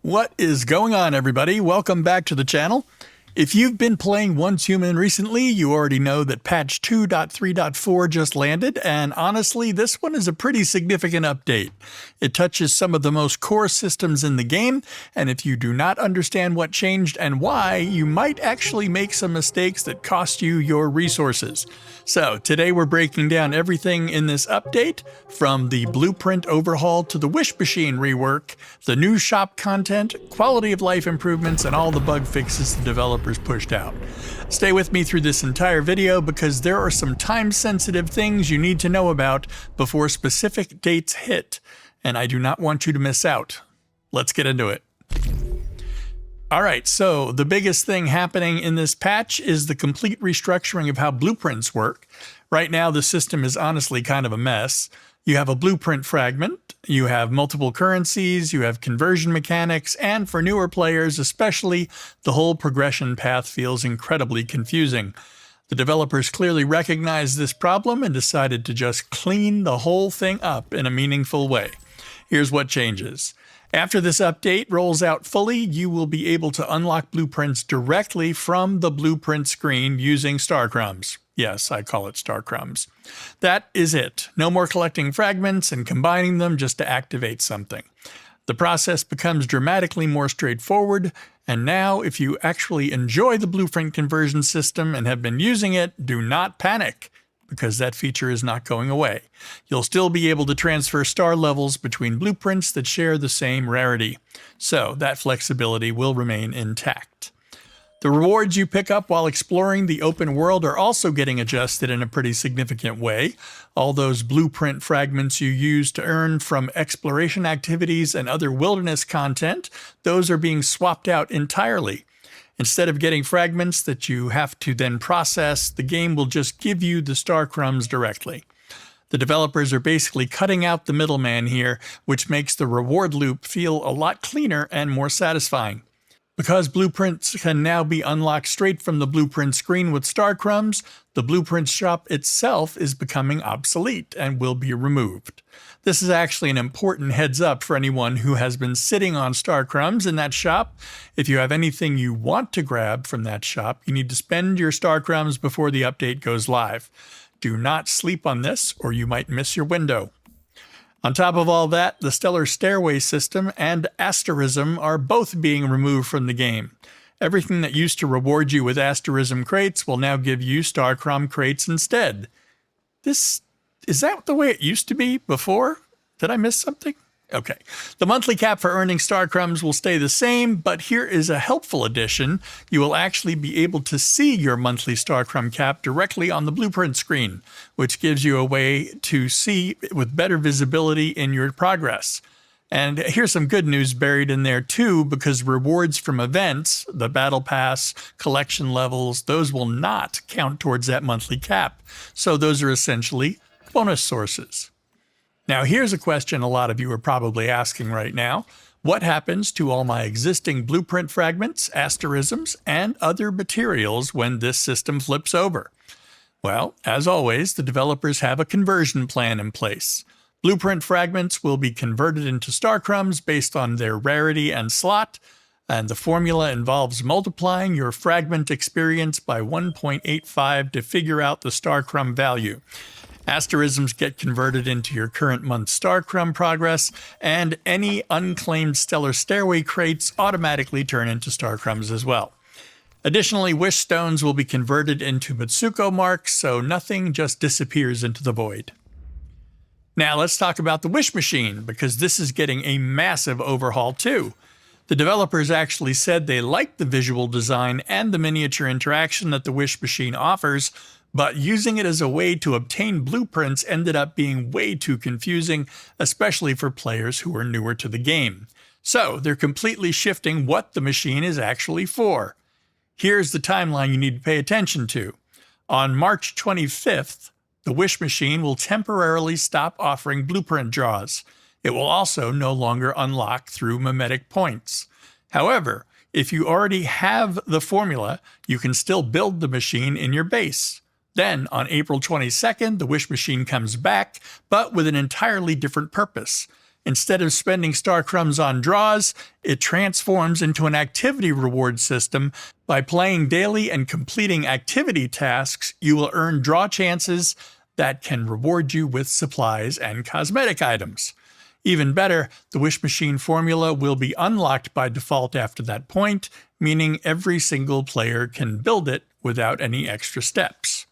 What is going on, everybody? Welcome back to the channel. If you've been playing Once Human recently, you already know that patch 2.3.4 just landed, and honestly, this one is a pretty significant update. It touches some of the most core systems in the game, and if you do not understand what changed and why, you might actually make some mistakes that cost you your resources. So today we're breaking down everything in this update, from the blueprint overhaul to the wish machine rework, the new shop content, quality of life improvements, and all the bug fixes the developers pushed out. Stay with me through this entire video because there are some time-sensitive things you need to know about before specific dates hit, and I do not want you to miss out. Let's get into it. Alright, so the biggest thing happening in this patch is the complete restructuring of how blueprints work. Right now the system is honestly kind of a mess. You have a blueprint fragment, you have multiple currencies, you have conversion mechanics, and for newer players especially, the whole progression path feels incredibly confusing. The developers clearly recognized this problem and decided to just clean the whole thing up in a meaningful way. Here's what changes. After this update rolls out fully, you will be able to unlock blueprints directly from the blueprint screen using Starchroms. Yes, I call it Starchroms. That is it. No more collecting fragments and combining them just to activate something. The process becomes dramatically more straightforward, and now if you actually enjoy the blueprint conversion system and have been using it, do not panic, because that feature is not going away. You'll still be able to transfer star levels between blueprints that share the same rarity, so that flexibility will remain intact. The rewards you pick up while exploring the open world are also getting adjusted in a pretty significant way. All those blueprint fragments you use to earn from exploration activities and other wilderness content, those are being swapped out entirely. Instead of getting fragments that you have to then process, the game will just give you the Starchroms directly. The developers are basically cutting out the middleman here, which makes the reward loop feel a lot cleaner and more satisfying. Because blueprints can now be unlocked straight from the blueprint screen with Starchroms, the blueprint shop itself is becoming obsolete and will be removed. This is actually an important heads up for anyone who has been sitting on Starchroms in that shop. If you have anything you want to grab from that shop, you need to spend your Starchroms before the update goes live. Do not sleep on this or you might miss your window. On top of all that, the Stellar Stairway system and Asterism are both being removed from the game. Everything that used to reward you with Asterism crates will now give you Starchrom crates instead. Is that the way it used to be before? Did I miss something? Okay. The monthly cap for earning Starchroms will stay the same, but here is a helpful addition. You will actually be able to see your monthly Starchrom cap directly on the blueprint screen, which gives you a way to see with better visibility in your progress. And here's some good news buried in there too, because rewards from events, the battle pass, collection levels, those will not count towards that monthly cap. So those are essentially bonus sources. Now here's a question a lot of you are probably asking right now. What happens to all my existing blueprint fragments, asterisms, and other materials when this system flips over? Well, as always, the developers have a conversion plan in place. Blueprint fragments will be converted into Starchroms based on their rarity and slot, and the formula involves multiplying your fragment experience by 1.85 to figure out the Starchrom value. Asterisms get converted into your current month's Starchrom progress, and any unclaimed Stellar Stairway crates automatically turn into Starchroms as well. Additionally, wish stones will be converted into Mitsuko marks, so nothing just disappears into the void. Now let's talk about the wish machine, because this is getting a massive overhaul too. The developers actually said they liked the visual design and the miniature interaction that the wish machine offers, but using it as a way to obtain blueprints ended up being way too confusing, especially for players who are newer to the game. So they're completely shifting what the machine is actually for. Here's the timeline you need to pay attention to. On March 25th, the wish machine will temporarily stop offering blueprint draws. It will also no longer unlock through mimetic points. However, if you already have the formula, you can still build the machine in your base. Then, on April 22nd, the wish machine comes back, but with an entirely different purpose. Instead of spending star crumbs on draws, it transforms into an activity reward system. By playing daily and completing activity tasks, you will earn draw chances that can reward you with supplies and cosmetic items. Even better, the Wish Machine formula will be unlocked by default after that point, meaning every single player can build it without any extra steps.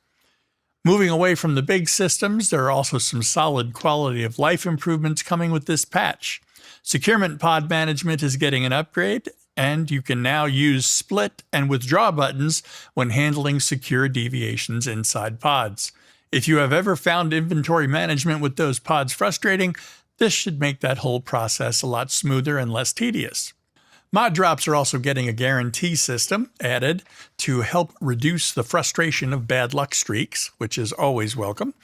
Moving away from the big systems, there are also some solid quality of life improvements coming with this patch. Securement pod management is getting an upgrade, and you can now use split and withdraw buttons when handling secure deviations inside pods. If you have ever found inventory management with those pods frustrating, this should make that whole process a lot smoother and less tedious. Mod drops are also getting a guarantee system added to help reduce the frustration of bad luck streaks, which is always welcome.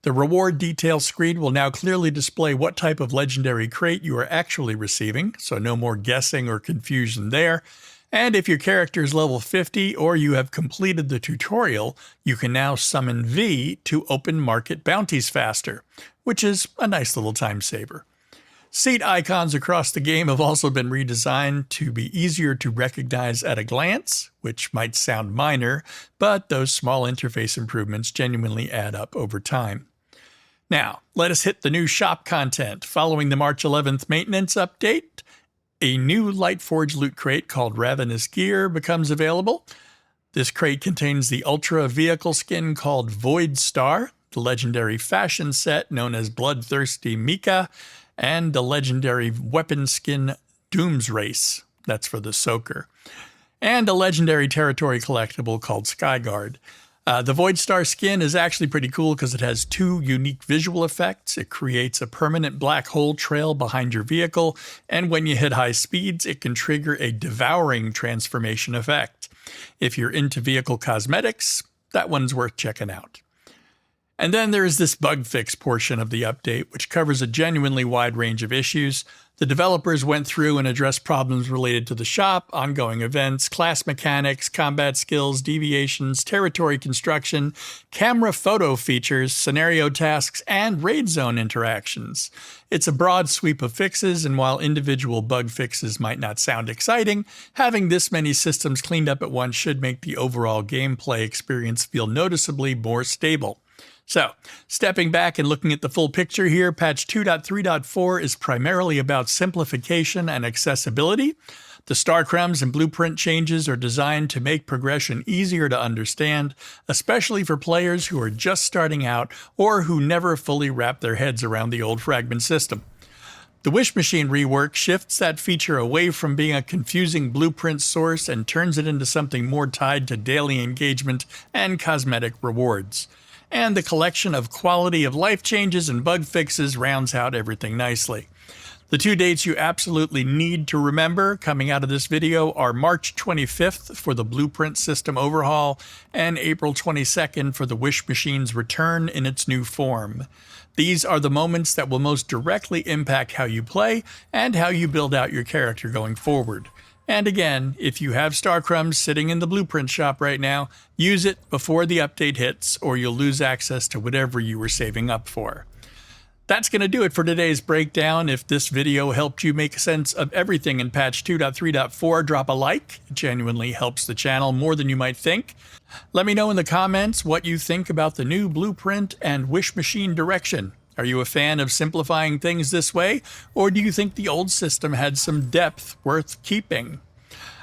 The reward detail screen will now clearly display what type of legendary crate you are actually receiving, so no more guessing or confusion there. And if your character is level 50 or you have completed the tutorial, you can now summon V to open market bounties faster, which is a nice little time saver. Seat icons across the game have also been redesigned to be easier to recognize at a glance, which might sound minor, but those small interface improvements genuinely add up over time. Now, let us hit the new shop content. Following the March 11th maintenance update, a new Lightforge loot crate called Ravenous Gear becomes available. This crate contains the Ultra vehicle skin called Void Star, the legendary fashion set known as Bloodthirsty Mika, and the legendary weapon skin Doom's Race, that's for the Soaker, and a legendary territory collectible called Skyguard. The Void Star skin is actually pretty cool because it has two unique visual effects. It creates a permanent black hole trail behind your vehicle, and when you hit high speeds, it can trigger a devouring transformation effect. If you're into vehicle cosmetics, that one's worth checking out. And then there is this bug fix portion of the update, which covers a genuinely wide range of issues. The developers went through and addressed problems related to the shop, ongoing events, class mechanics, combat skills, deviations, territory construction, camera photo features, scenario tasks, and raid zone interactions. It's a broad sweep of fixes, and while individual bug fixes might not sound exciting, having this many systems cleaned up at once should make the overall gameplay experience feel noticeably more stable. So, stepping back and looking at the full picture here, patch 2.3.4 is primarily about simplification and accessibility. The Starchroms and blueprint changes are designed to make progression easier to understand, especially for players who are just starting out or who never fully wrap their heads around the old fragment system. The Wish Machine rework shifts that feature away from being a confusing blueprint source and turns it into something more tied to daily engagement and cosmetic rewards. And the collection of quality of life changes and bug fixes rounds out everything nicely. The two dates you absolutely need to remember coming out of this video are March 25th for the Blueprint System overhaul and April 22nd for the Wish Machine's return in its new form. These are the moments that will most directly impact how you play and how you build out your character going forward. And again, if you have Starchroms sitting in the blueprint shop right now, use it before the update hits or you'll lose access to whatever you were saving up for. That's going to do it for today's breakdown. If this video helped you make sense of everything in patch 2.3.4, drop a like. It genuinely helps the channel more than you might think. Let me know in the comments what you think about the new blueprint and Wish Machine direction. Are you a fan of simplifying things this way, or do you think the old system had some depth worth keeping?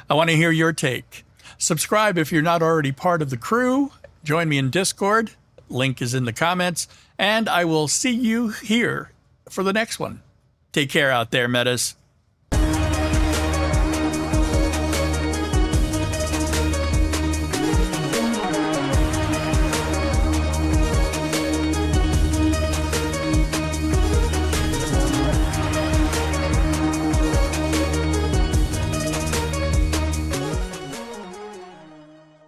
I want to hear your take. Subscribe if you're not already part of the crew. Join me in Discord. Link is in the comments. And I will see you here for the next one. Take care out there, Metas.